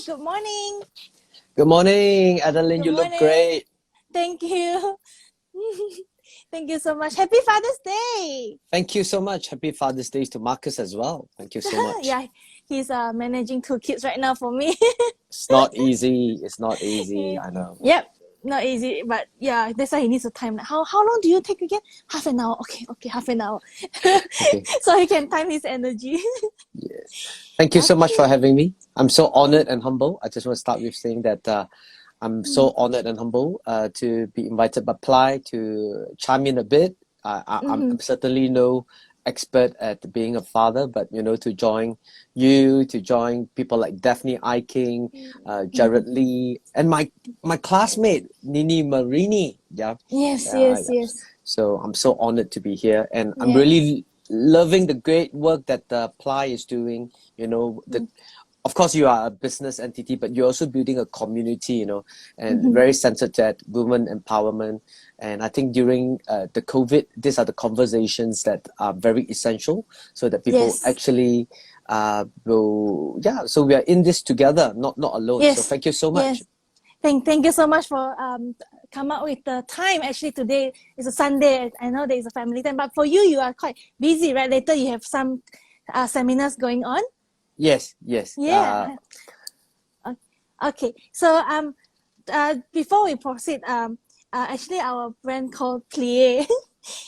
Good morning. Good morning, Adeline. Good You look morning. great. Thank you. Thank you so much. Happy Father's Day. Thank you so much. Happy Father's Day to Marcus as well. Thank you so much. Yeah, he's managing 2 kids right now for me. It's not easy. It's not easy. I know. Yep, not easy, but yeah, that's why he needs a time. How long do you take again? Half an hour. Okay, half an hour. Okay. So he can time his energy. Yes. Thank you so much for having me. I'm so honored and humble. I just want to start with saying that I'm so honored and humble to be invited by Ply to chime in a bit. I'm certainly no expert at being a father, but to join you, to join people like Daphne Eiking, Jared Lee, and my classmate Nini Marini. Yes. So I'm so honored to be here, and I'm really loving the great work that Ply is doing. Of course, you are a business entity, but you're also building a community, and very centered at women empowerment. And I think during the COVID, these are the conversations that are very essential so that people actually will, so we are in this together, not alone. So thank you so much. Thank you so much for come up with the time. Actually, today is a Sunday. I know there is a family time, but for you, you are quite busy, right? Later, you have some seminars going on. Yes. Yeah. Okay. So before we proceed, actually our brand called Plie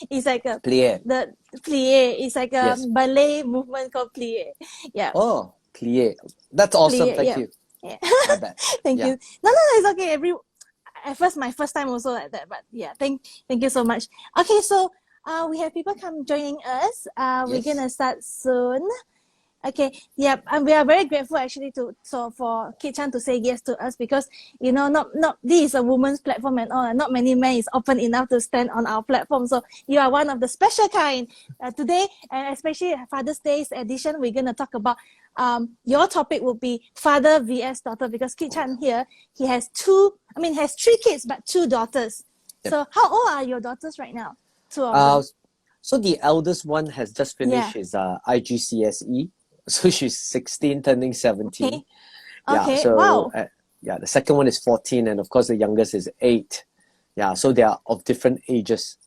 is like a Plie. The Plie is like a ballet movement called Plie. Yeah. Oh, Plie. That's awesome. Plie, Thank you. Yeah. I bet. Thank you. No, it's okay. At first, my first time also like that, but yeah, thank you so much. Okay, so we have people come joining us. We're gonna start soon. Okay, yeah, and we are very grateful actually for Kit Chan to say yes to us, because not this is a woman's platform and all, and not many men is open enough to stand on our platform. So you are one of the special kind today, and especially Father's Day's edition. We're gonna talk about your topic will be father vs daughter, because Kit Chan here has 3 kids but 2 daughters. Yep. So how old are your daughters right now? 2 of them. So the eldest one has just finished his IGCSE. So she's 16, turning 17. Okay. So wow. The second one is 14, and of course the youngest is 8. So they are of different ages.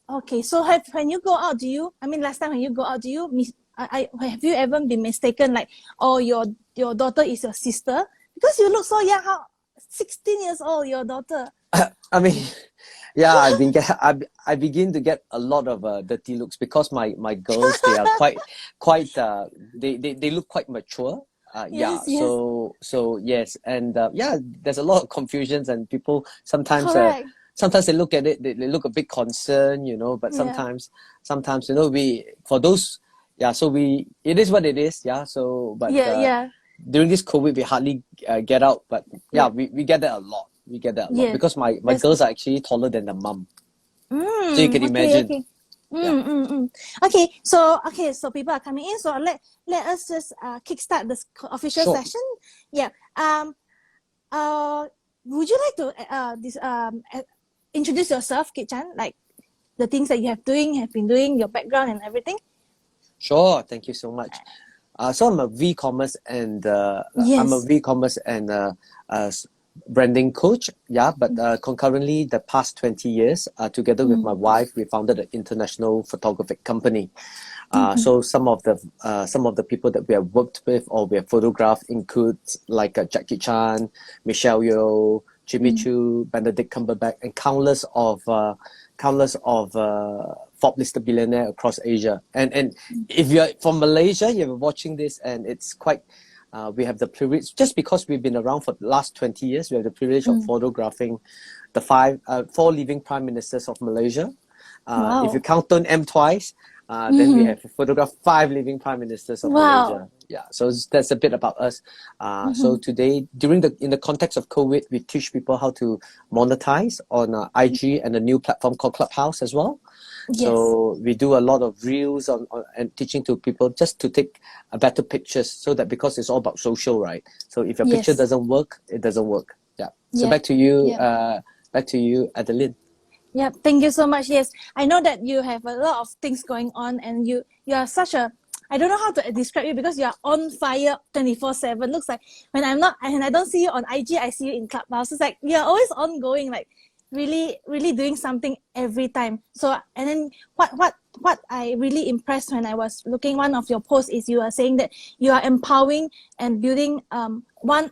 Okay. So when you go out, last time when you go out, have you ever been mistaken, like, oh, your daughter is your sister? Because you look so young. How 16 years old, your daughter? I begin to get a lot of dirty looks, because my girls, they are quite they look quite mature. So yes, and there's a lot of confusions, and people sometimes they look at it, they look a bit concerned, but sometimes we, for those, it is what it is, during this COVID we hardly get out, but we get that a lot. We get that a lot, because my girls are actually taller than the mom. So you can imagine. Okay. So people are coming in. So let us just kickstart this official session. Yeah. Would you like to introduce yourself, Kit Chan? Like the things that you have been doing, your background and everything. Sure. Thank you so much. So I'm a V-commerce and branding coach, but concurrently the past 20 years, together with my wife, we founded an international photographic company. So some of the people that we have worked with or we have photographed includes like Jackie Chan, Michelle Yeoh, Jimmy Choo, Benedict Cumberbatch, and countless of Forbes listed billionaire across Asia. And if you're from Malaysia, you're watching this, and it's quite. We have the privilege, just because we've been around for the last 20 years, we have the privilege of photographing the 4 living prime ministers of Malaysia. Wow. If you count on M twice, then we have photographed 5 living prime ministers of Malaysia. So that's a bit about us. So today, in the context of COVID, we teach people how to monetize on IG and a new platform called Clubhouse as well. So we do a lot of reels and teaching to people just to take a better pictures, so that, because it's all about social, right? So if your picture doesn't work, it doesn't work. So back to you, Adeline. Thank you so much. Yes, I know that you have a lot of things going on, and you are such a I don't know how to describe you because you are on fire 24/7. Looks like when I'm not, and I don't see you on IG, I see you in Clubhouse. It's like you're always ongoing, like really, really doing something every time. So, and then what I really impressed when I was looking one of your posts is you are saying that you are empowering and building one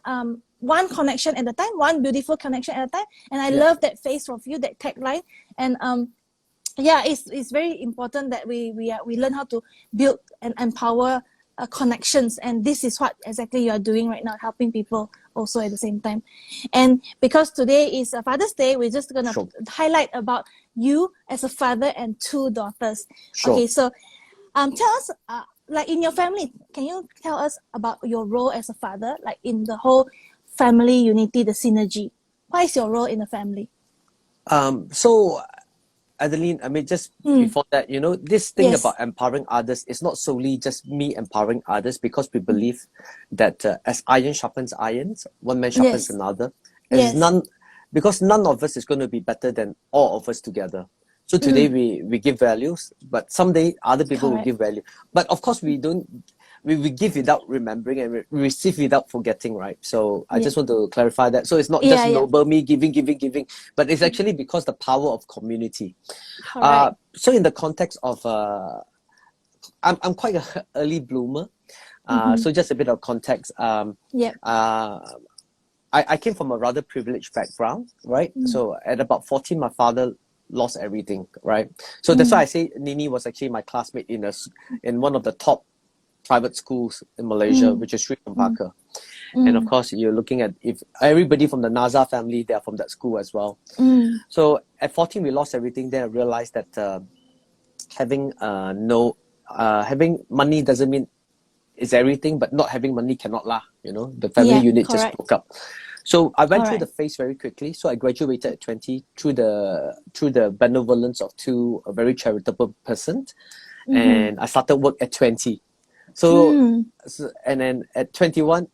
connection at a time, one beautiful connection at a time. And I love that face of you, that tagline. And yeah, it's very important that we learn how to build and empower connections, and this is what exactly you are doing right now, helping people also at the same time. And because today is Father's Day, we're just gonna highlight about you as a father and 2 daughters. Okay, so tell us, like in your family, can you tell us about your role as a father, like in the whole family unity, the synergy? What is your role in the family? So Adeline, I mean, just before that, you know, this thing about empowering others is not solely just me empowering others, because we believe that as iron sharpens irons, one man sharpens another. Because none of us is going to be better than all of us together. So today we give values, but someday other people will give value. But of course, we give without remembering, and we receive without forgetting, right? So I just want to clarify that. So it's not just noble me giving, but it's actually because the power of community. So in the context of, I'm quite an early bloomer. So just a bit of context. I came from a rather privileged background, right? So at about 14, my father lost everything, right? So that's why I say Nini was actually my classmate in one of the top private schools in Malaysia, which is Sri Cempaka. And of course, you're looking at, if everybody from the Nazar family, they're from that school as well. So at 14, we lost everything. Then I realized that having money doesn't mean it's everything, but not having money cannot lah. You know, the family unit just broke up. So I went through the phase very quickly. So I graduated at 20 through the benevolence of a very charitable person, and I started work at 20. So and then at 21,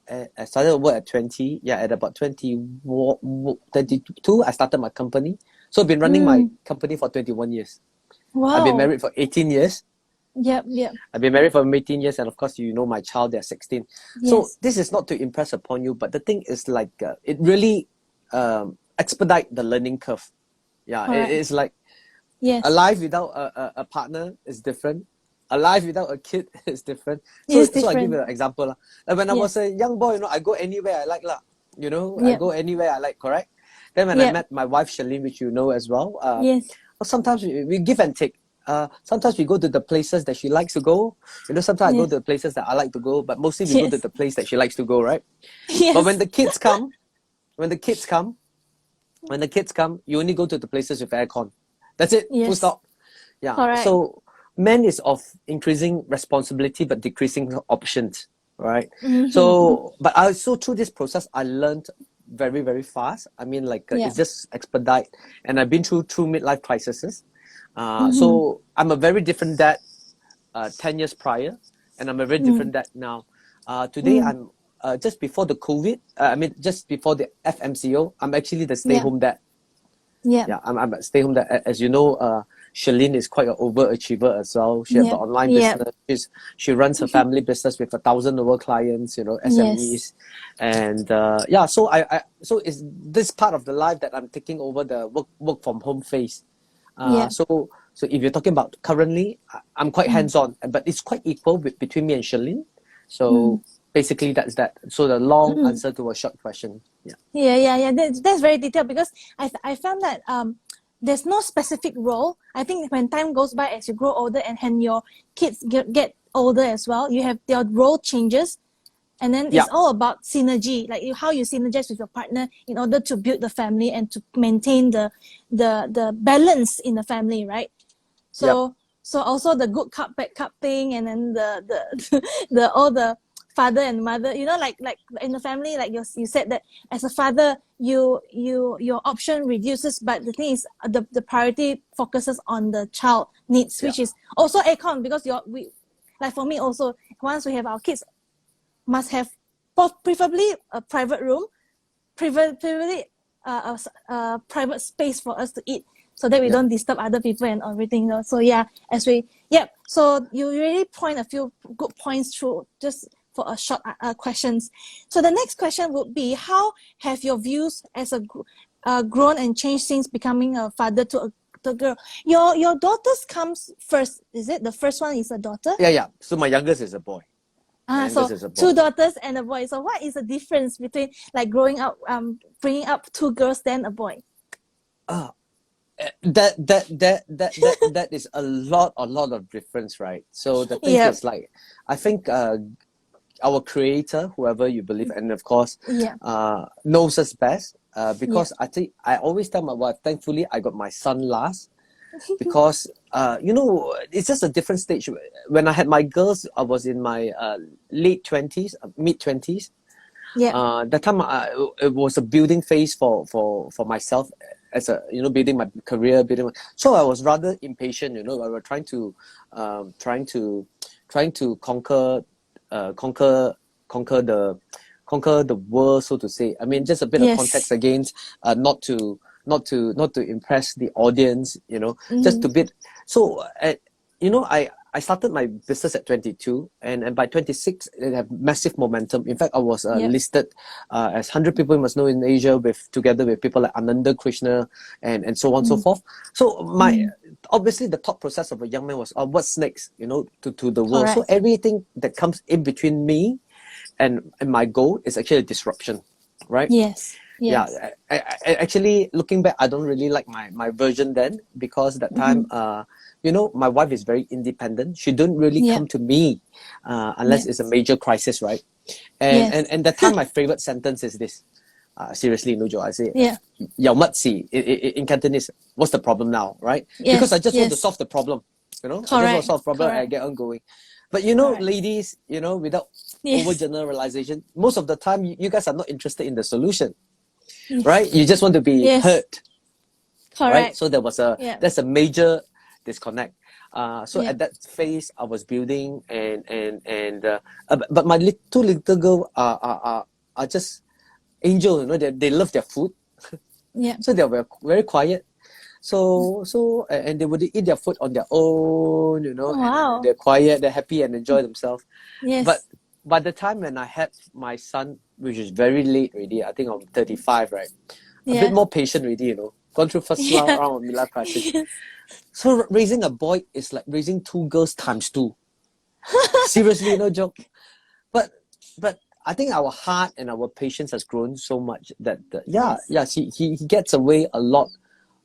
I started work at 20. Yeah, at about 22, I started my company. So I've been running my company for 21 years. Wow. I've been married for 18 years. Yep. I've been married for 18 years, and of course, you know my child, they're 16. So this is not to impress upon you, but the thing is like, it really expedite the learning curve. Yeah, it is like a life without a partner is different. A life without a kid is different. So I give you an example. When I was a young boy, you know, I go anywhere I like lah. You know, I go anywhere I like, correct? Then when I met my wife, Charlene, which you know as well, sometimes we give and take. Sometimes we go to the places that she likes to go. You know, sometimes I go to the places that I like to go, but mostly we go to the place that she likes to go, right? But when the kids come, you only go to the places with aircon. That's it. Full stop. Yeah. So men is of increasing responsibility but decreasing options, right? So, but through this process, I learned very, very fast. I mean, like it's just expedite, and I've been through midlife crises. So I'm a very different dad 10 years prior, and I'm a very different dad now. Today I'm just before the COVID, just before the FMCO, I'm actually the stay-home dad. I'm a stay-home dad. As you know, Charlene is quite an overachiever as well. She has an online business. She runs her family business with 1,000 over clients, you know, SMEs. And so so it's this part of the life that I'm taking over, the work from home phase. So if you're talking about currently, I'm quite hands-on, but it's quite equal between me and Charlene. So basically that's that. So the long answer to a short question. That's very detailed, because I found that there's no specific role. I think when time goes by, as you grow older and your kids get older as well, your role changes. And then it's all about synergy, like how you synergize with your partner in order to build the family and to maintain the balance in the family, right? So also the good cup, bad cup thing, and then the all the father and mother, you know, like in the family, like you said that as a father, your option reduces, but the thing is the priority focuses on the child needs, which is also aircon, because like for me also, once we have our kids, must have preferably a private room, preferably a private space for us to eat, so that we don't disturb other people and everything. So So you really point a few good points through just for a short questions. So the next question would be, how have your views as a grown and changed since becoming a father to the girl? Your daughters comes first, is it? The first one is a daughter? Yeah. So my youngest is a boy. So two daughters and a boy. So what is the difference between like growing up, bringing up two girls then a boy? That is a lot of difference, right? So the thing is, like, I think our creator, whoever you believe, and of course knows us best, because I think I always tell my wife, thankfully I got my son last, because it's just a different stage. When I had my girls, I was in my late 20s, mid 20s. That time it was a building phase for myself, as a building my career, so I was rather impatient. I was trying to conquer the world, so to say. I mean, just a bit of context against, not to impress the audience, just to bit. So I started my business at 22, and by 26 it had massive momentum. In fact, I was listed as 100 people you must know in Asia, together with people like Ananda Krishna and so on and so forth. So obviously the thought process of a young man was, what's next, to the world. So everything that comes in between me and my goal is actually a disruption, right? Yes. Yeah, I actually, looking back, I don't really like my version then, because that time, my wife is very independent. She don't really come to me unless it's a major crisis, right? And that time, my favorite sentence is this. Seriously, Nujo, I say, Yao mat si, in Cantonese, what's the problem now, right? Because I just want to solve the problem, I just want to solve the problem and get on going. But ladies, without overgeneralization, most of the time, you guys are not interested in the solution. Right? You just want to be heard. Right? So that's a major disconnect. So at that phase, I was building, but my two little girls are just angel. They love their food. So they were very quiet. So and they would eat their food on their own. And they're quiet, they're happy and enjoy themselves. But by the time when I had my son, which is very late already, I think I'm 35, right? A bit more patient already, gone through first round of midlife crisis. So raising a boy is like raising two girls times two. Seriously, no joke. But I think our heart and our patience has grown so much that he gets away a lot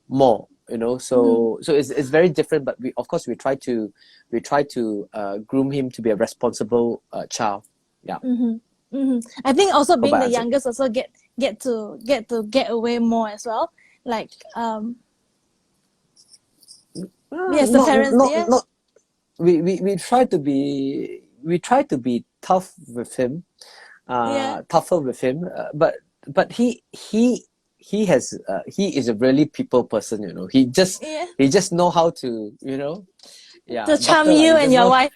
more. So it's very different, but we try to groom him to be a responsible child. I think also being the youngest also get to get away more as well. Like the parents. We try to be tough with him, tougher with him. But he is a really people person. He just know how to to charm you and your wife.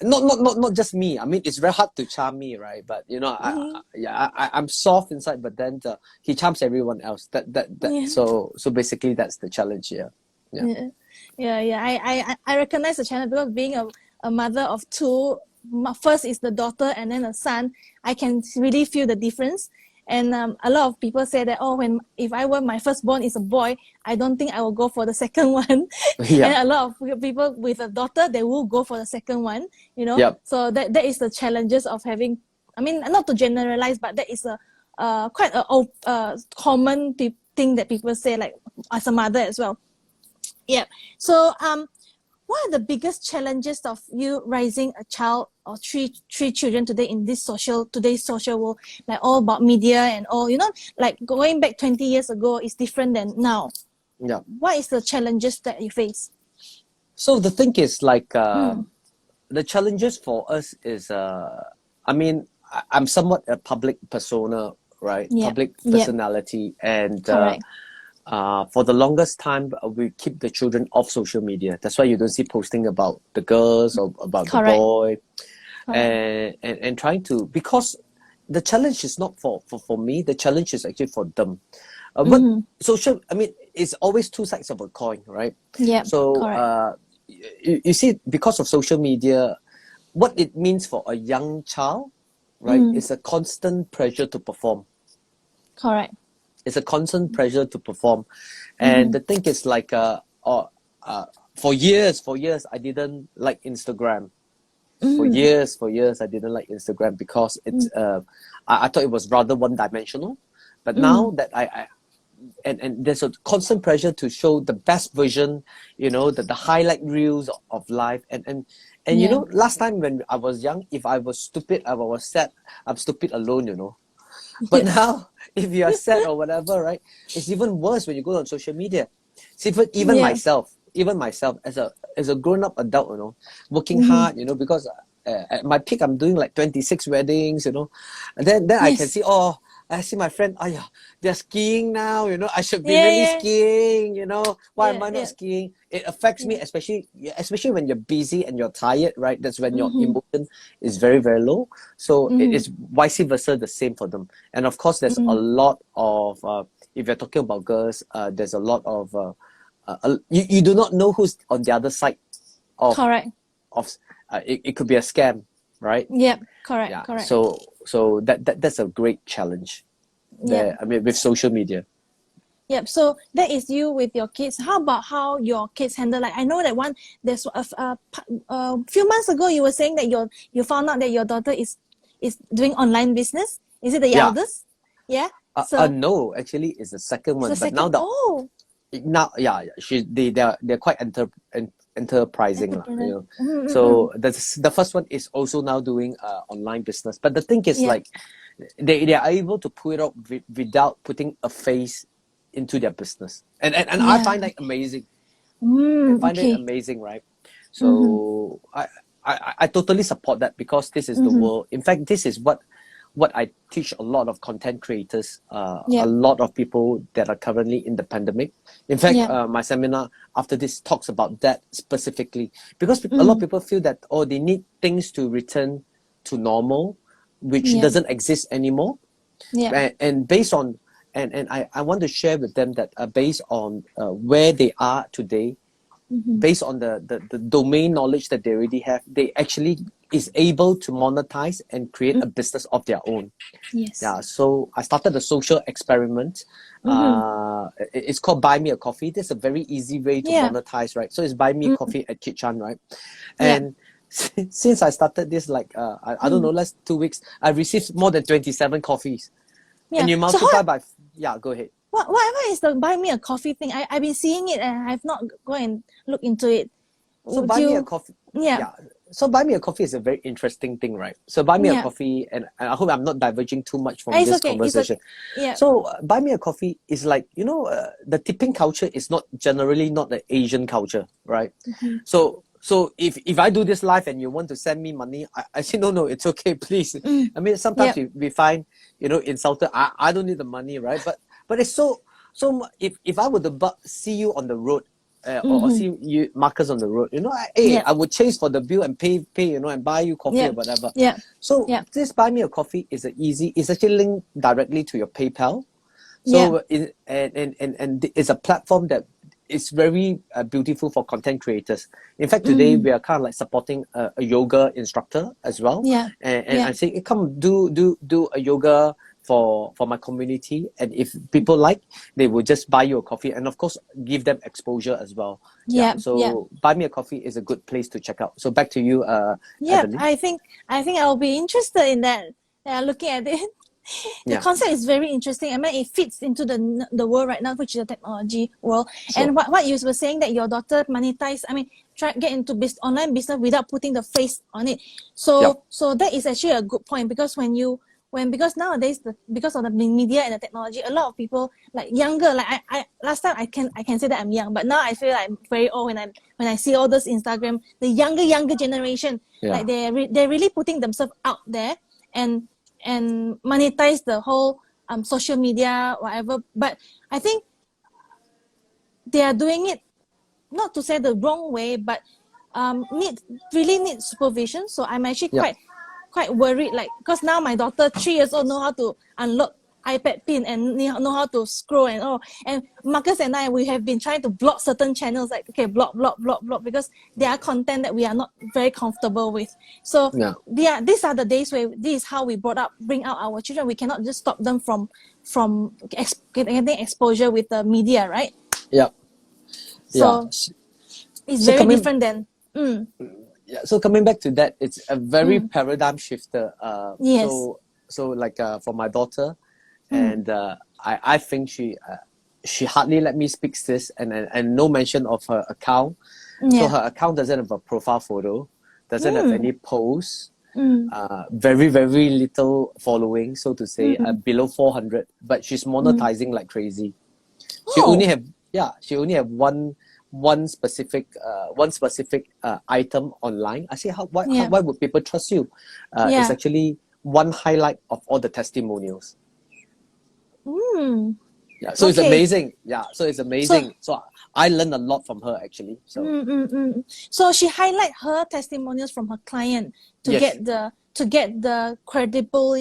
Not just me. I mean, it's very hard to charm me, right? But I'm soft inside, but then he charms everyone else. So basically that's the challenge here. I recognize the challenge, because being a mother of two, first is the daughter and then a son, I can really feel the difference. And a lot of people say that, if I were my firstborn is a boy, I don't think I will go for the second one. And a lot of people with a daughter, they will go for the second one, So that is the challenges of having, I mean, not to generalize, but that is quite a common thing that people say, like, as a mother as well. So what are the biggest challenges of you raising a child or three children today in today's social world, like all about media and all, like going back 20 years ago is different than now. What is the challenges that you face? So the thing is, like, the challenges for us is, I mean, I'm somewhat a public persona, right? Public personality, and for the longest time, we keep the children off social media. That's why you don't see posting about the girls or about the boy. And trying to, because the challenge is not for me, the challenge is actually for them. But social, I mean, it's always two sides of a coin, right? Yeah. So you see, because of social media, what it means for a young child, right, is a constant pressure to perform. Correct. It's a constant pressure to perform. And the thing is like, for years, I didn't like Instagram. For years, I didn't like Instagram because it's, I thought it was rather one-dimensional. But now that and there's a constant pressure to show the best version, you know, the highlight reels of life. And you know, last time when I was young, if I was stupid, I was sad, I'm stupid alone, you know. But now, if you are sad or whatever, right, it's even worse when you go on social media. See, even myself as a grown-up adult, you know, working hard, you know, because at my peak, I'm doing like 26 weddings, you know, and then I can see, I see my friend, they're skiing now, you know, I should be really skiing, you know, why am I not skiing? It affects me, especially when you're busy and you're tired, right? That's when your emotion is very, very low. So it is vice versa, the same for them. And of course, there's a lot of, if you're talking about girls, there's a lot of, you do not know who's on the other side of, correct. It could be a scam, right? Yep, correct, Yeah. correct. So that's a great challenge there. I mean, with social media. Yep. So that is you with your kids. How about how your kids handle? Like I know that there's a few months ago you were saying that you found out that your daughter is doing online business. Is it the eldest? Yeah. No, actually, it's the second one. It's the But second. they're quite enterprising, you know. So the first one is also now doing online business. But the thing is, like, they are able to pull it up without putting a face into their business, and I find that amazing. I find it amazing, right? So I totally support that, because this is the world. In fact, this is what I teach a lot of content creators, a lot of people that are currently in the pandemic. In fact, my seminar after this talks about that specifically, because a lot of people feel that, they need things to return to normal, which doesn't exist anymore. And based on, and I want to share with them that based on where they are today, based on the domain knowledge that they already have, they actually is able to monetize and create a business of their own. Yes. Yeah. So I started a social experiment. It's called Buy Me a Coffee. There's a very easy way to monetize, right? So it's Buy Me a Coffee at Kit Chan, right? And since I started this, like I don't know, last 2 weeks, I've received more than 27 coffees. And you multiply by go ahead. What is the Buy Me a Coffee thing? I've been seeing it and I've not go and look into it. So Buy Me a Coffee. So Buy Me a Coffee is a very interesting thing, right? So Buy Me a Coffee, and I hope I'm not diverging too much from this conversation. So Buy Me a Coffee is like, you know, the tipping culture is generally not the Asian culture, right? So if I do this live and you want to send me money, I say, no, it's okay, please. I mean, sometimes we find, you know, insulted. I don't need the money, right? But it's so if I were to see you on the road, or see you Marcus on the road, you know, I would chase for the bill and pay, you know, and buy you coffee or whatever. So this Buy Me a Coffee is it's actually linked directly to your PayPal. So and it's a platform that is very beautiful for content creators. In fact, today we are kind of like supporting a yoga instructor as well. And I say, come do a yoga for my community, and if people like, they will just buy you a coffee, and of course give them exposure as well. So Buy Me a Coffee is a good place to check out. So back to you, Evelyn. I think I'll be interested in that. Looking at it, the concept is very interesting. I mean, it fits into the world right now, which is the technology world. And what you were saying, that your daughter monetize, I mean, try get into online business without putting the face on it. So that is actually a good point, because because nowadays because of the media and the technology, a lot of people, like younger, like I last time I can say that I'm young, but now I feel like I'm very old when I see all this Instagram, the younger generation, like they're really putting themselves out there and monetize the whole social media, whatever. But I think they are doing it, not to say the wrong way, but really need supervision. So I'm actually quite worried, like, because now my daughter 3 years old know how to unlock iPad pin and know how to scroll and all. And Marcus and I, we have been trying to block certain channels, like, okay, block, because there are content that we are not very comfortable with. So these are the days where this is how we bring out our children. We cannot just stop them from getting exposure with the media, right? Yeah. So it's very different than. Yeah. So coming back to that, it's a very paradigm shifter. Yes. So like for my daughter, and I think she hardly let me speak this, and no mention of her account. So her account doesn't have a profile photo, doesn't have any posts, very very little following, so to say, below 400. But she's monetizing like crazy. She only have one specific item online. I say, why would people trust you? It's actually one highlight of all the testimonials. Yeah, so it's amazing. Yeah, so it's amazing. So I learned a lot from her actually. So so she highlight her testimonials from her client to get the credential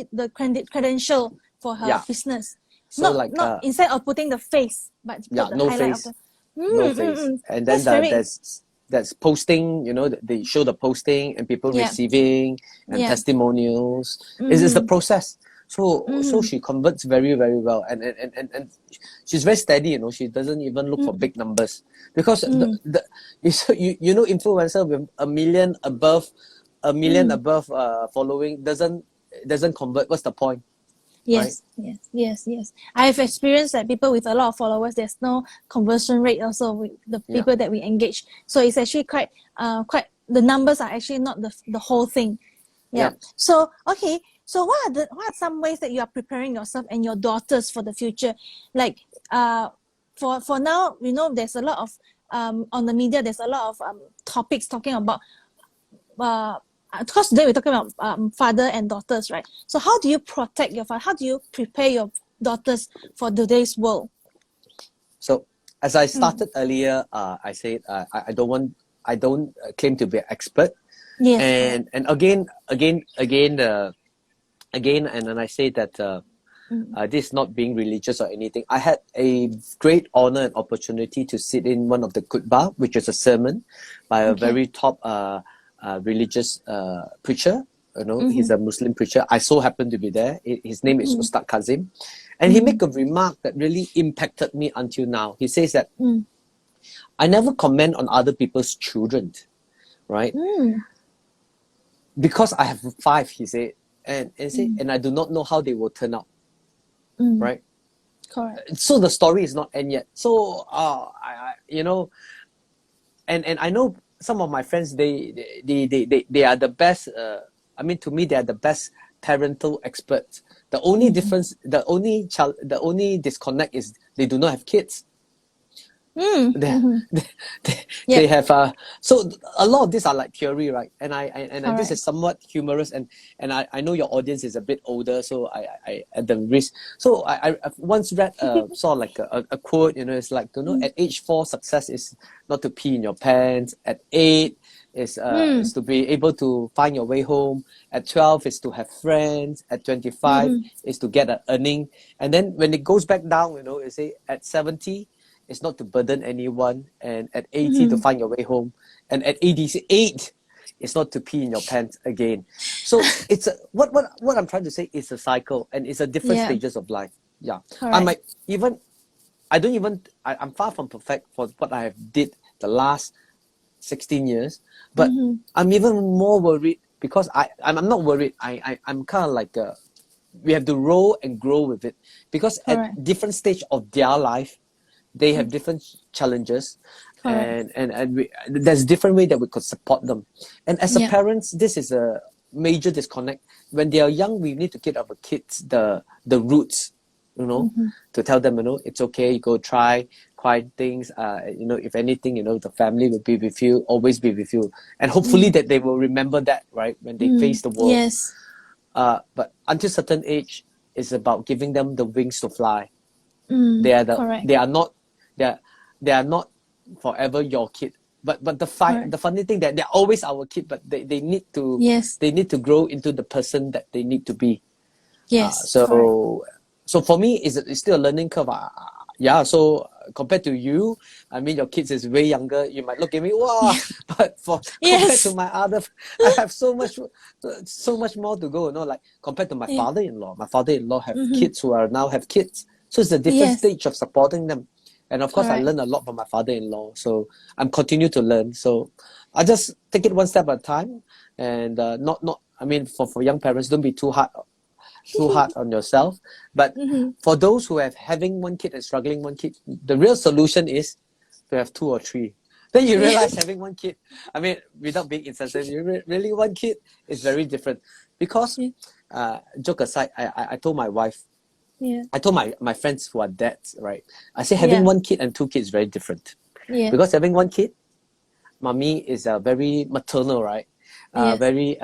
for her business. So not instead of putting the face, but put the no highlight face. of No face. And then there's posting, they show the posting and people receiving and testimonials. It's the process. So she converts very, very well, and she's very steady. She doesn't even look for big numbers, because influencer with a million above following doesn't convert. What's the point? Yes, right? yes. I've experienced that people with a lot of followers, there's no conversion rate also with the people that we engage. So it's actually quite the numbers are actually not the whole thing. Yeah. So okay. So what are some ways that you are preparing yourself and your daughters for the future? Like for now, there's a lot of on the media, there's a lot of topics talking about because today we're talking about father and daughters, right? So how do you protect your father? How do you prepare your daughters for today's world? So as I started earlier, I said I don't claim to be an expert. Yes. And again, and then I say that this is not being religious or anything. I had a great honor and opportunity to sit in one of the khutbah, which is a sermon by a very top religious preacher. He's a Muslim preacher. I so happened to be there. His name is Ustad Kazim, and he made a remark that really impacted me until now. He says that I never comment on other people's children, right? Because I have 5, he said, and I do not know how they will turn out, right? Correct. So the story is not end yet. So and I know some of my friends, they are the best. I mean, to me, they are the best parental experts. The only difference, the only disconnect is they do not have kids. They have so a lot of these are like theory, right? And this is somewhat humorous, and I know your audience is a bit older, so I at the risk. So I've once read saw like a quote, it's like, at age 4 success is not to pee in your pants. At 8 is to be able to find your way home. At 12 is to have friends. At 25 is to get an earning. And then when it goes back down, you say at 70 it's not to burden anyone, and at 80 to find your way home, and at 88 it's not to pee in your pants again. So it's what I'm trying to say is a cycle, and it's a different stages of life. Yeah. Correct. I'm far from perfect for what I have did the last 16 years, but I'm even more worried because I'm not worried. I'm kind of like we have to roll and grow with it, because at different stage of their life, they have different challenges, and there's different way that we could support them. And as a parents, this is a major disconnect. When they are young, we need to give our kids the roots, to tell them, it's okay, you go try quiet things. If anything, the family will be with you, always be with you, and hopefully that they will remember that, right, when they face the world. Yes. But until certain age, it's about giving them the wings to fly. They are not forever your kid, but the funny thing that they're always our kid, but they need to grow into the person that they need to be. Yes. So so for me, it's still a learning curve. Yeah, so compared to you, I mean, your kids is way younger. You might look at me, wow, but compared to Yes. my other, I have so much more to go. You know, like compared to my Yeah. father-in-law. My father-in-law have Mm-hmm. kids who are now have kids, so it's a different Yes. stage of supporting them. And of course, I Correct. learned a lot from my father-in-law. So I'm continue to learn. So I just take it one step at a time, and not. I mean, for young parents, don't be too hard on yourself. But Mm-hmm. for those who have having one kid and struggling one kid, the real solution is to have two or three. Then you realize Yes. having one kid, I mean, without being insensitive, really one kid is very different. Because, Yeah. joke aside, I told my wife, Yeah. I told my friends who are dads, right? I say having Yeah. one kid and two kids is very different. Yeah. Because having one kid, mommy is very maternal, right? Yes. Very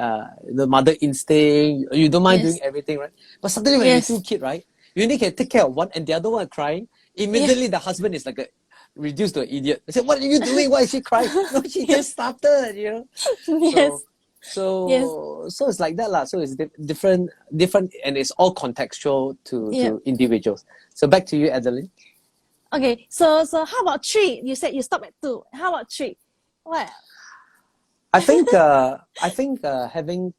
the mother instinct. You don't mind doing Yes. everything, right? But suddenly when you Yes. two kids, right, you only can take care of one, and the other one crying. Yeah. Immediately, the husband is like reduced to an idiot. I said, "What are you doing? Why is she crying?" No, she just Yes. started, you know. So, Yes. Yes. so it's like that, lah. So it's different, and it's all contextual Yeah. to individuals. So back to you, Adeline. Okay. So how about three? You said you stop at two. How about three? What? I think having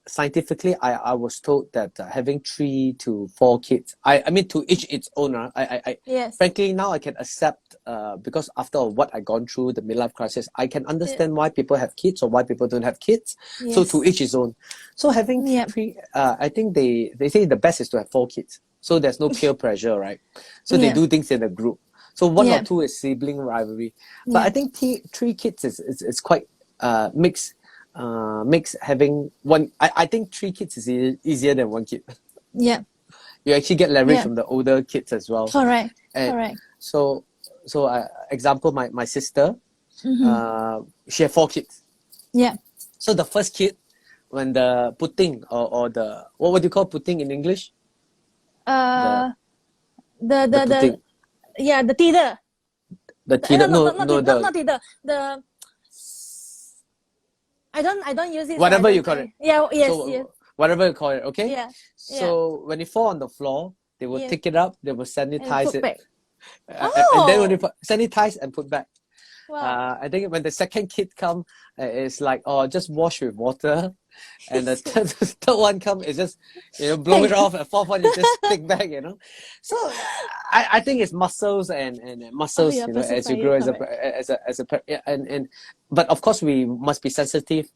scientifically, I was told that having 3 to 4 kids, I mean to each its own. Yes. Frankly now I can accept because after what I gone through the midlife crisis, I can understand why people have kids or why people don't have kids. So to Yes. each his own. So having Yep. three, I think they say the best is to have 4 kids. So there's no peer pressure, right? So they Yeah. do things in a group. So 1 or Yeah. 2 is sibling rivalry. But Yeah. I think 3 kids is quite makes having one. I think 3 kids is easier than 1 kid. Yeah. You actually get leverage Yeah. from the older kids as well. Correct. And Correct. so example, my sister, Mm-hmm. she had 4 kids. Yeah. So the first kid, when the pudding or the what would you call pudding in English? Uh, the The pudding, yeah, the teeter. the No, teeter. no, No, not no, the not teeter. The I don't use it. So whatever you call it. Yeah. Yes. So Yes. whatever you call it, okay? Yeah. Yeah. So when you fall on the floor, they will Yes. take it up, they will And sanitize put it. back. And then when you Oh. sanitize and put back. Wow. I think when the second kid come, it's like, oh, just wash with water. And the third one come, it's just, blow it off. The fourth one, you just stick back, So I think it's muscles and muscles, yeah, as you pacifier, grow but of course we must be sensitive.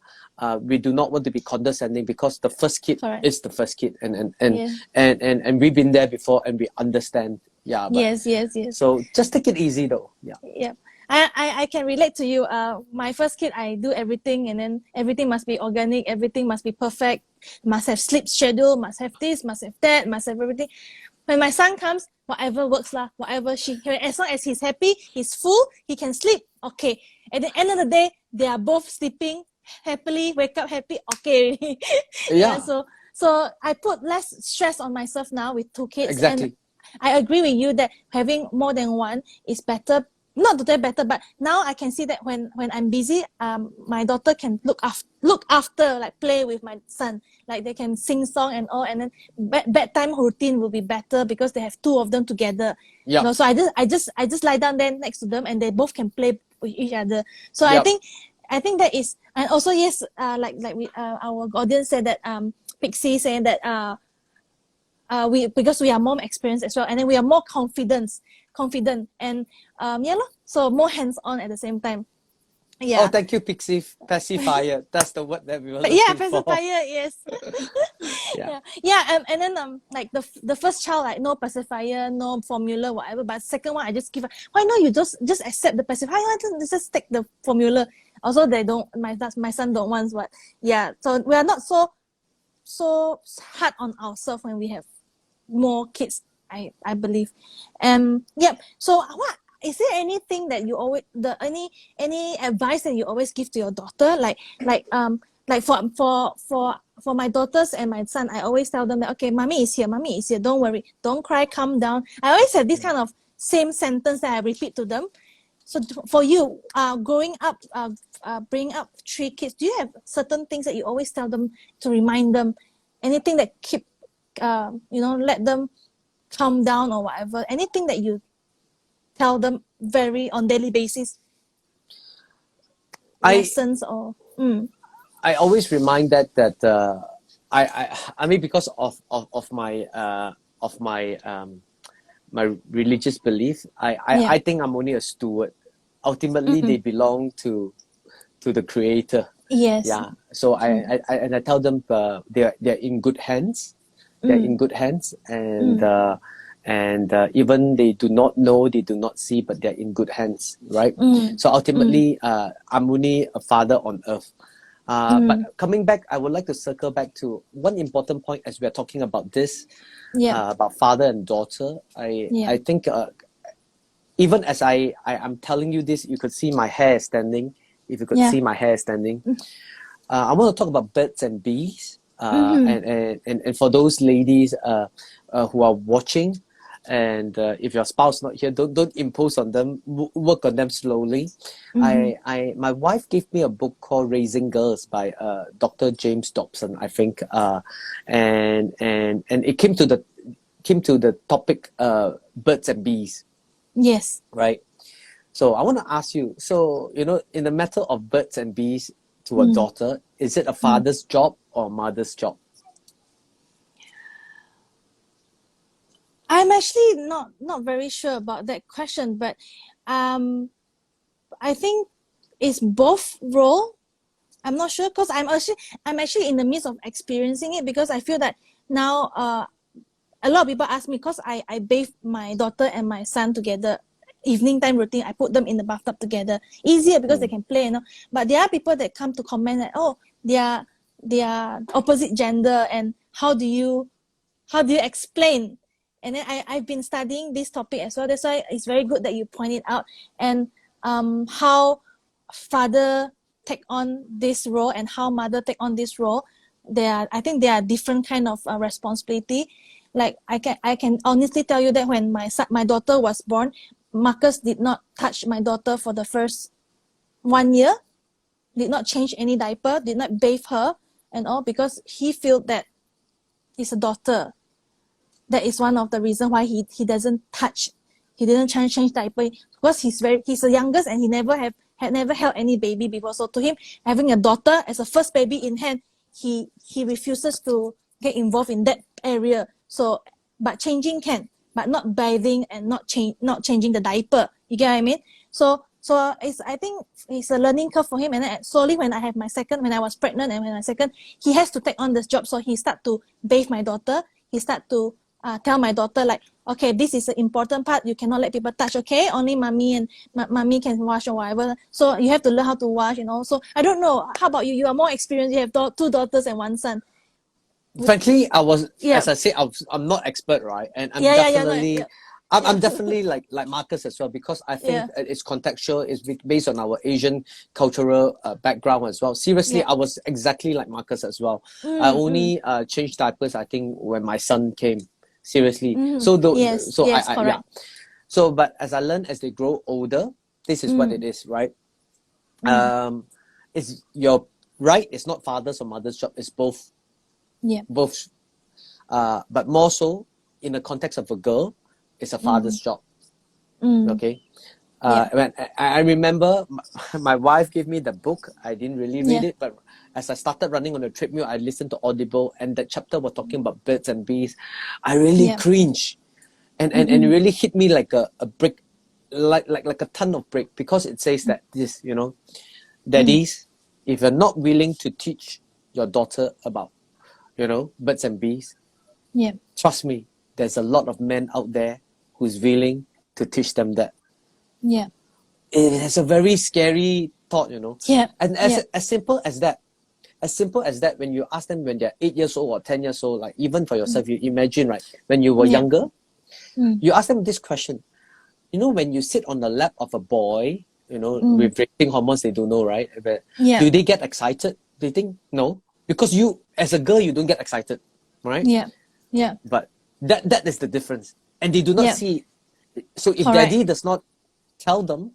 We do not want to be condescending because the first kid Correct. is the first kid, and Yeah. we've been there before and we understand. Yeah, but Yes. so just take it easy though. Yeah. Yeah. I can relate to you. My first kid, I do everything, and then everything must be organic, everything must be perfect, must have sleep schedule, must have this, must have that, must have everything. When my son comes, whatever works lah, whatever as long as he's happy, he's full, he can sleep. Okay. At the end of the day, they are both sleeping happily, wake up happy. Okay. Yeah. So I put less stress on myself now with 2 kids. Exactly. And I agree with you that having more than one is better. Not totally better, but now I can see that when I'm busy, my daughter can look after, like play with my son, like they can sing song and all, and then bedtime routine will be better because they have 2 of them together. Yeah. So I just lie down there next to them, and they both can play with each other. So Yep. I think that is, and also yes, like we our audience said that Pixie saying that because we are more experienced as well, and then we are more confident, and so more hands-on at the same time. Yeah. Oh, thank you, Pixie. Pacifier. That's the word that we were But looking yeah, for. pacifier, yes. Yeah. And then like the first child, like no pacifier, no formula, whatever. But second one, I just give her. Why not you just accept the pacifier? Why not just take the formula? Also, they don't. My son don't want what. Yeah. So we are not so hard on ourselves when we have more kids. I believe. Yep. So what? Is there anything that you always any advice that you always give to your daughter, like for my daughters and my son, I always tell them that, okay, mommy is here, don't worry, don't cry, calm down. I always have this kind of same sentence that I repeat to them. So for you, growing up, bringing up 3 kids, do you have certain things that you always tell them to remind them? Anything that keep let them calm down or whatever? Anything that you tell them very on daily basis, lessons or I always remind that I mean, because of my my religious belief, I think I'm only a steward. Ultimately, they belong to the Creator. Yes. Yeah. So I tell them they're in good hands. They're in good hands, and even they do not know, they do not see, but they're in good hands, right? So ultimately, I'm only a father on earth. But coming back, I would like to circle back to one important point as we're talking about this, about father and daughter. I think even as I'm telling you this, you could see my hair standing. If you could see my hair standing, I want to talk about birds and bees. And for those ladies who are watching, and if your spouse not here, don't impose on them. Work on them slowly. My wife gave me a book called Raising Girls by Dr. James Dobson, I think, and it came to the topic birds and bees. Yes. Right. So I want to ask you. So in the matter of birds and bees to a daughter, is it a father's job or mother's job? I'm actually not very sure about that question, but I think it's both role. I'm not sure because I'm actually in the midst of experiencing it, because I feel that now a lot of people ask me, because I bathe my daughter and my son together, evening time routine. I put them in the bathtub together, easier because they can play, But there are people that come to comment that, oh, they are opposite gender, and how do you explain? And then I've been studying this topic as well. That's why it's very good that you point it out. And how father take on this role and how mother take on this role, I think there are different kind of responsibility. Like I can honestly tell you that when my daughter was born, Marcus did not touch my daughter for the first 1 year, did not change any diaper, did not bathe her and all, because he felt that it's a daughter. That is one of the reasons why he didn't change diaper, because he's the youngest and he had never held any baby before. So to him, having a daughter as a first baby in hand, he refuses to get involved in that area. So, but changing can, but not bathing and not changing the diaper. You get what I mean? So I think it's a learning curve for him. And then slowly, when I was pregnant and when I second, he has to take on this job. So he start to bathe my daughter. He start to tell my daughter, like, okay, this is the important part. You cannot let people touch, okay? Only mommy and mommy can wash or whatever. So you have to learn how to wash, So I don't know. How about you? You are more experienced. You have 2 daughters and 1 son. Frankly, as I said, I'm not expert, right? And I'm definitely. I'm definitely like Marcus as well, because I think it's contextual. It's based on our Asian cultural background as well. Seriously, I was exactly like Marcus as well. I only changed diapers, I think, when my son came. Seriously. So So, but as I learn as they grow older, this is what it is, right? It's your right. It's not father's or mother's job. It's both. Yeah. Both. But more so in the context of a girl, it's a father's job. Okay. When I remember my wife gave me the book. I didn't really read it, but as I started running on the treadmill, I listened to Audible, and that chapter was talking about birds and bees. I really cringed, and it really hit me like a brick, like a ton of brick, because it says that this, daddies, if you're not willing to teach your daughter about, birds and bees, trust me, there's a lot of men out there who's willing to teach them that. Yeah. It's a very scary thought, Yeah. And as simple as that, when you ask them when they're 8 years old or 10 years old, like even for yourself, you imagine, right? When you were younger, you ask them this question. When you sit on the lap of a boy, with racing hormones, they don't know, right? But do they get excited? They think no, because you, as a girl, you don't get excited, right? Yeah. Yeah. But that is the difference, and they do not see. So if daddy does not tell them,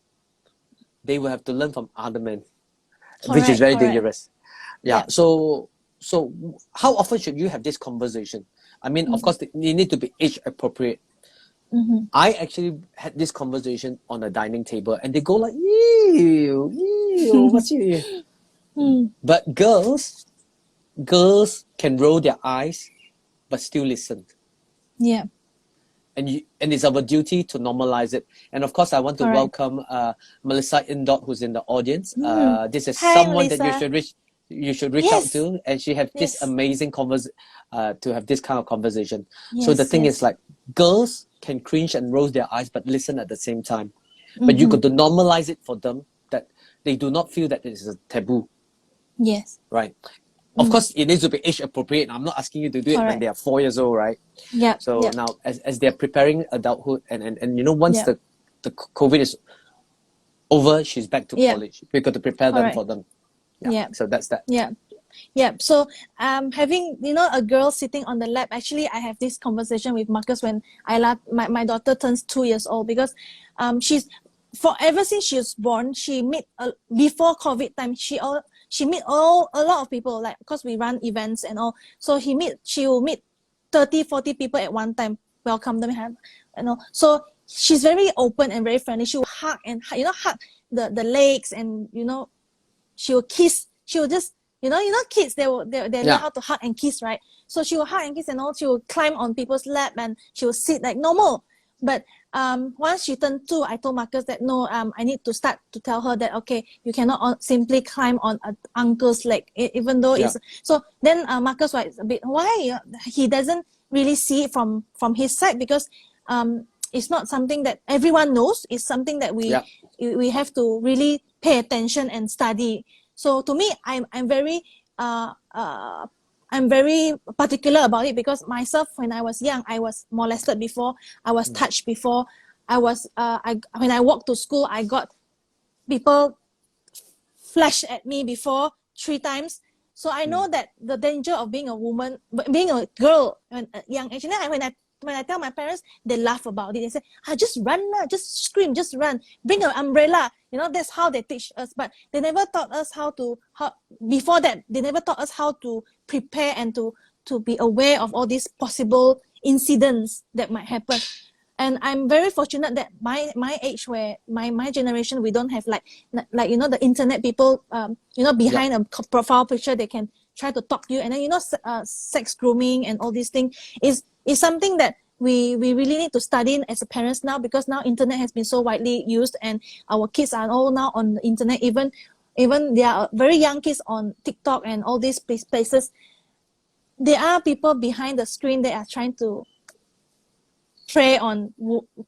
they will have to learn from other men, which is very dangerous. Yeah. So how often should you have this conversation? I mean, of course, they need to be age appropriate. I actually had this conversation on a dining table, and they go like, "Ew, ew, what's you?" But girls can roll their eyes, but still listen. Yeah. And it's our duty to normalize it. And of course, I want to welcome Melissa Indot, who's in the audience. This is Hi, someone Melissa. that you should reach out to, and she have this amazing to have this kind of conversation. So the thing is, like, girls can cringe and roll their eyes, but listen at the same time. But you got to normalize it for them, that they do not feel that it is a taboo. Yes. Right. Of course, it needs to be age appropriate. I'm not asking you to do it when they are 4 years old, right? Yeah. So now, as they're preparing adulthood, and you know, once the COVID is over, she's back to college. We got to prepare them for them. So that's that. Yeah. So having, you know, a girl sitting on the lap, actually I have this conversation with Marcus when my daughter turns 2 years old, because she's, ever since she was born, she meet before COVID time, she meet a lot of people, like, because we run events and all, so she will meet 30-40 people at one time, welcome them, you know. So she's very open and very friendly. She will hug the legs, and you know, she will kiss. She will just, you know kids, they learn how to hug and kiss, right? So she will hug and kiss and all. She will climb on people's lap, and she will sit like normal. But once she turned 2, I told Marcus that no, I need to start to tell her that, okay, you cannot simply climb on an uncle's leg, even though it's so. Then Marcus was a bit, why he doesn't really see it from his side, because it's not something that everyone knows. It's something that we have to really pay attention and study. So to me, I'm very particular about it, because myself, when I was young, I was molested before, I was touched before, when I walked to school, I got people flashed at me before 3 times. So I know that the danger of being a woman, being a girl when young. Actually, when I tell my parents, they laugh about it. They say, just run, just scream, just run, bring an umbrella. You know, that's how they teach us. But they never taught us before that, they never taught us how to prepare and to be aware of all these possible incidents that might happen. And I'm very fortunate that my age, where my generation, we don't have like you know, the internet people, you know, behind a profile picture, they can try to talk to you. And then, you know, sex grooming and all these things is something that we really need to study as a parents now, because now internet has been so widely used, and our kids are all now on the internet. Even there are very young kids on TikTok and all these places. There are people behind the screen that are trying to prey on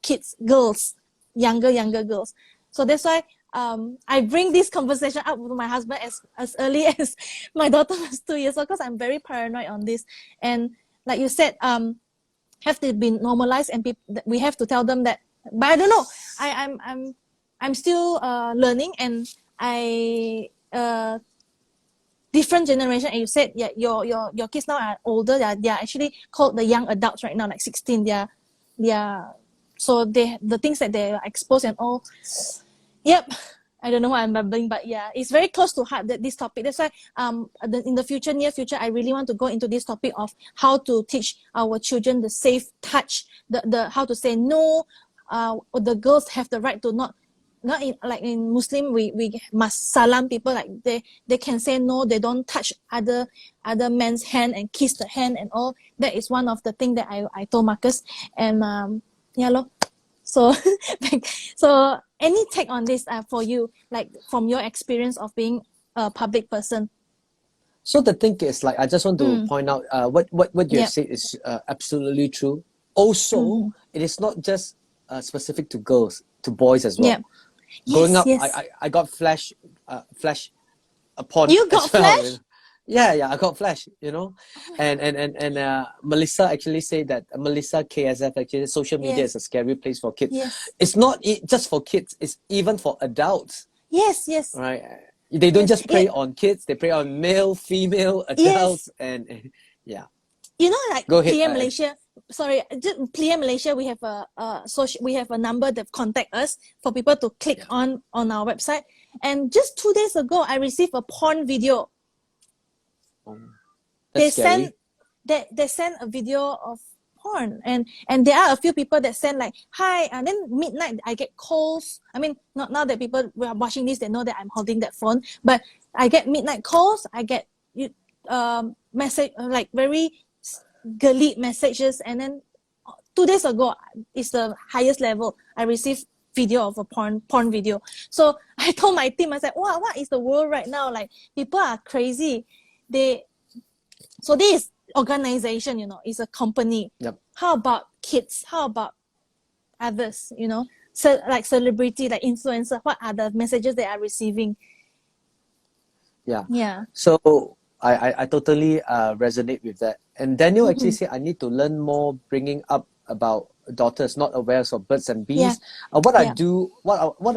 kids, girls, younger girls. So that's why I bring this conversation up with my husband as early as my daughter was 2 years old, because I'm very paranoid on this. And like you said, have to be normalized, and we have to tell them that. But I don't know, I'm still learning, and different generation. And you said, your kids now are older. They are actually called the young adults right now, like 16. So the things that they are exposed and all. Yep. I don't know why I'm babbling, but yeah, it's very close to heart, this topic. That's why in the near future, I really want to go into this topic of how to teach our children the safe touch, the how to say no. The girls have the right to not like in Muslim, we must salam people, like they can say no, they don't touch other men's hand and kiss the hand and all. That is one of the things that I told Marcus. And so so any take on this for you, like from your experience of being a public person? So the thing is, like, I just want to point out what you have said is absolutely true. Also, it is not just specific to girls, to boys as well. Growing up, I got flash upon. You got flash? Yeah, I got flash, you know. And Melissa actually said that, Melissa KSF, actually, social media is a scary place for kids. It's not just for kids, it's even for adults. Yes. Right? They don't just prey on kids, they prey on male, female, adults, and yeah. You know, like Plia Malaysia. Sorry, Plia Malaysia. We have we have a number that contact us for people to click on our website. And just 2 days ago, I received a porn video. That's scary. they send a video of porn, and there are a few people that send like hi, and then midnight I get calls. I mean, not now that people who are watching this, they know that I'm holding that phone, but I get midnight calls. I get message like very girly messages, and then 2 days ago is the highest level I received video of a porn video. So I told my team, I said, wow, what is the world right now? Like, people are crazy. So this organization, you know, is a company. Yep. How about kids? How about others, you know? So like celebrity, like influencer, what are the messages they are receiving? Yeah. So I totally resonate with that. And Daniel actually said I need to learn more bringing up about daughters not aware of birds and bees. What I'm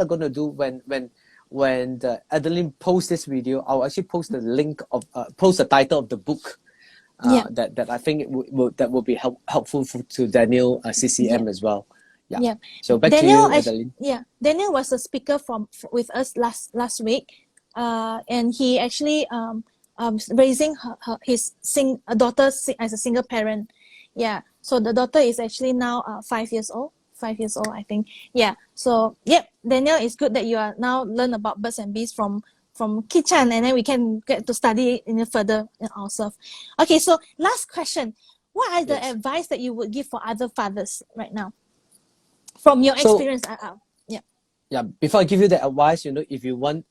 gonna do when Adeline posts this video, I'll actually post the link of post the title of the book that I think that will be helpful to Daniel CCM as well. Yeah. So back Daniel, to you, Adeline. Daniel was a speaker with us last week, and he actually raising his daughter as a single parent. Yeah. So the daughter is actually now 5 years old. 5 years old, I think. Yeah. So Daniel, it's good that you are now learn about birds and bees from Kitchen, and then we can get to study it further ourselves. Okay. So last question: what are the advice that you would give for other fathers right now, from your experience? Yeah. Before I give you the advice, you know, if you want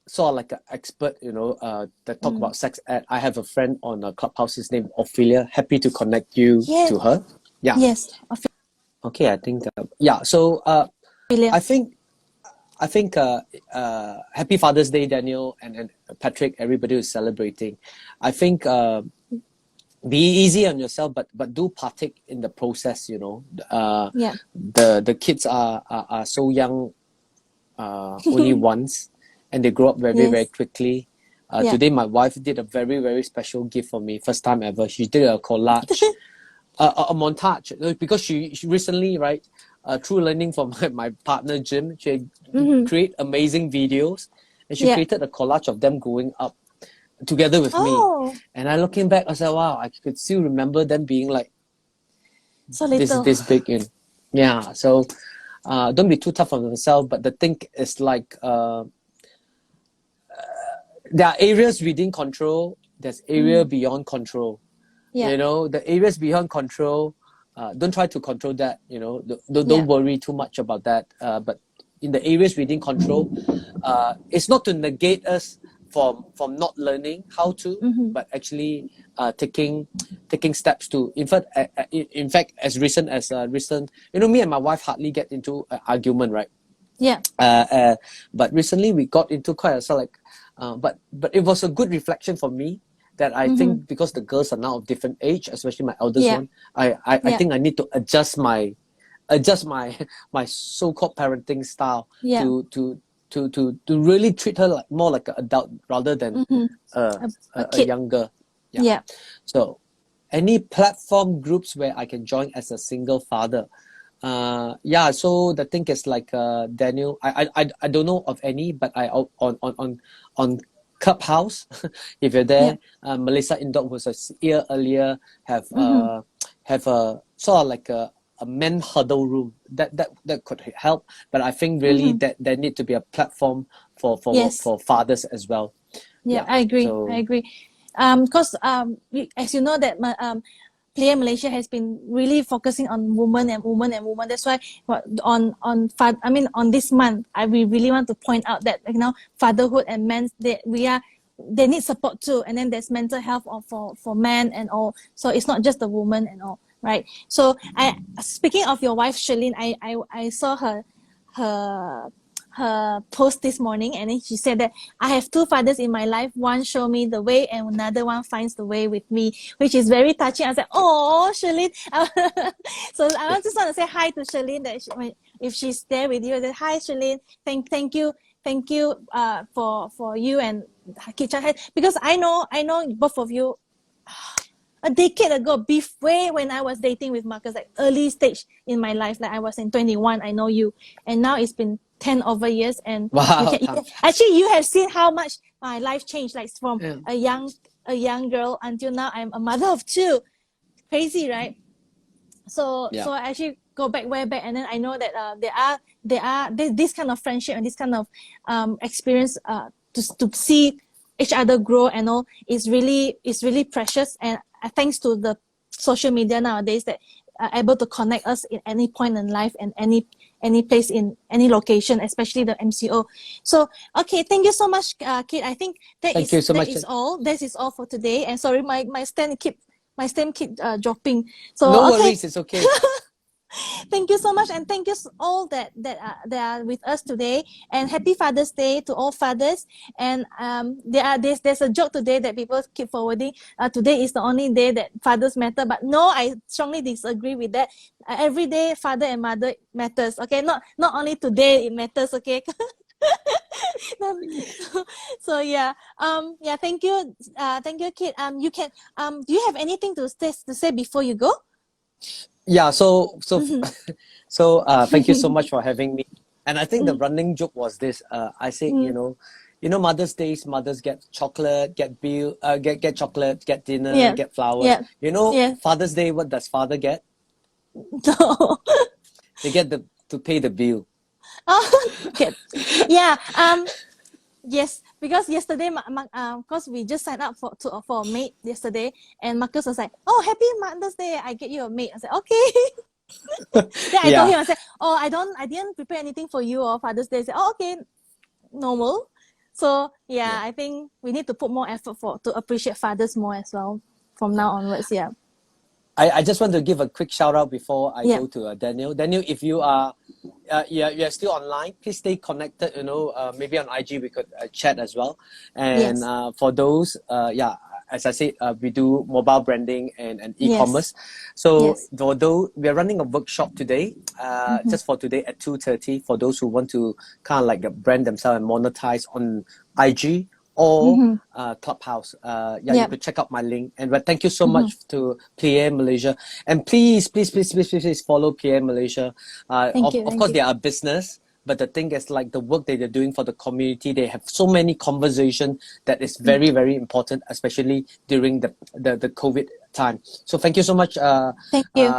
sort of like an expert, you know, that talk about sex ed, I have a friend on a Clubhouse. His name Ophelia. Happy to connect you to her. Yeah. Yes. Okay, I think So I think Happy Father's Day, Daniel and Patrick. Everybody is celebrating. I think be easy on yourself, but do partake in the process. You know, the kids are so young, only once, and they grow up very quickly. Today, my wife did a very special gift for me. First time ever. She did a collage. A montage, because she recently, right, through learning from my partner Jim, she create amazing videos, and she created a collage of them growing up together with me. And I looking back, I said, wow, I could still remember them being like so little. this big. So don't be too tough on yourself. But the thing is like there are areas within control. There's area beyond control. You know, the areas beyond control, don't try to control that, you know, don't worry too much about that. But in the areas within control, it's not to negate us from not learning how to, but actually taking steps to. In fact, as recent, you know, me and my wife hardly get into an argument, right? Yeah. But recently we got into quite a but it was a good reflection for me. That I think because the girls are now of different age, especially my eldest one, I think I need to adjust my so-called parenting style to really treat her like more like an adult rather than a younger. So any platform groups where I can join as a single father. So the thing is like Daniel, I don't know of any, but I on Clubhouse, if you're there, Melissa Indok was here earlier, have a sort of like a men huddle room that could help. But I think really that there need to be a platform for fathers as well. I agree. Because as you know that Playa Malaysia has been really focusing on women. That's why on this month, we really want to point out that, you know, fatherhood and men, they need support too. And then there's mental health for men and all. So it's not just the woman and all, right? So speaking of your wife, Charlene, I saw her post this morning, and then she said that I have two fathers in my life. One show me the way, and another one finds the way with me, which is very touching. I was like, oh, Charlene. So I just want to say hi to Charlene. That if she's there with you, that hi, Charlene. Thank you for you and Kitchen, because I know both of you. A decade ago, way when I was dating with Marcus, like early stage in my life, like I was in 21, I know you, and now it's been 10 over years, and wow. actually you have seen how much my life changed, like from a young a young girl until now I'm a mother of two. Crazy, right? So Yeah. so I actually go back way back, and then I know that there this kind of friendship and this kind of experience to see each other grow and all is really precious. And thanks to the social media nowadays that are able to connect us in any point in life and any place in any location, especially the MCO. So okay, thank you so much, Kate. I think Thank you so much. That is all for today. And sorry, my stand keep dropping. So No okay. worries, it's okay. Thank you so much, and thank you all that are with us today. And happy Father's Day to all fathers. And there's a joke today that people keep forwarding. Today is the only day that fathers matter, but no, I strongly disagree with that. Every day, father and mother matters. Okay, not only today it matters. Okay. So yeah, thank you, Kate. You can do you have anything to say before you go? Yeah, so thank you so much for having me. And I think the running joke was this. I said, Mother's Days, mothers get chocolate, get bill, get chocolate, get dinner, Yeah. get flowers. Yeah. Yeah. Father's Day, what does father get? No. They get to pay the bill. Okay. Yeah. Yes, because yesterday, because we just signed up for a maid yesterday, and Marcus was like, "Oh, happy Mother's Day! I get you a maid." I said, "Okay." Then I told him, I said, "Oh, I didn't prepare anything for you or Father's Day." He said, "Oh, okay, normal." So yeah, I think we need to put more effort to appreciate fathers more as well from now onwards. Yeah. I just want to give a quick shout out before I Yeah. go to Daniel. Daniel, if you are you're still online, please stay connected. Maybe on IG we could chat as well. And Yes. for those, as I said, we do mobile branding and e-commerce. So Yes. although we are running a workshop today, just for today at 2:30, for those who want to kind of like brand themselves and monetize on IG or Clubhouse. You could check out my link. But thank you so much to Pierre Malaysia. And please follow Pierre Malaysia. Of course, they are a business, but the thing is, like, the work that they're doing for the community, they have so many conversations that is very, very important, especially during the COVID time. So thank you so much Thank you.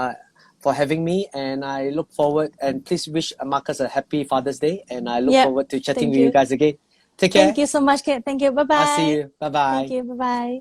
for having me, and I look forward, and please wish Marcus a happy Father's Day, and I look forward to chatting with you guys again. Take care. Thank you so much, Kate. Thank you. Bye-bye. I'll see you. Bye-bye. Thank you. Bye-bye.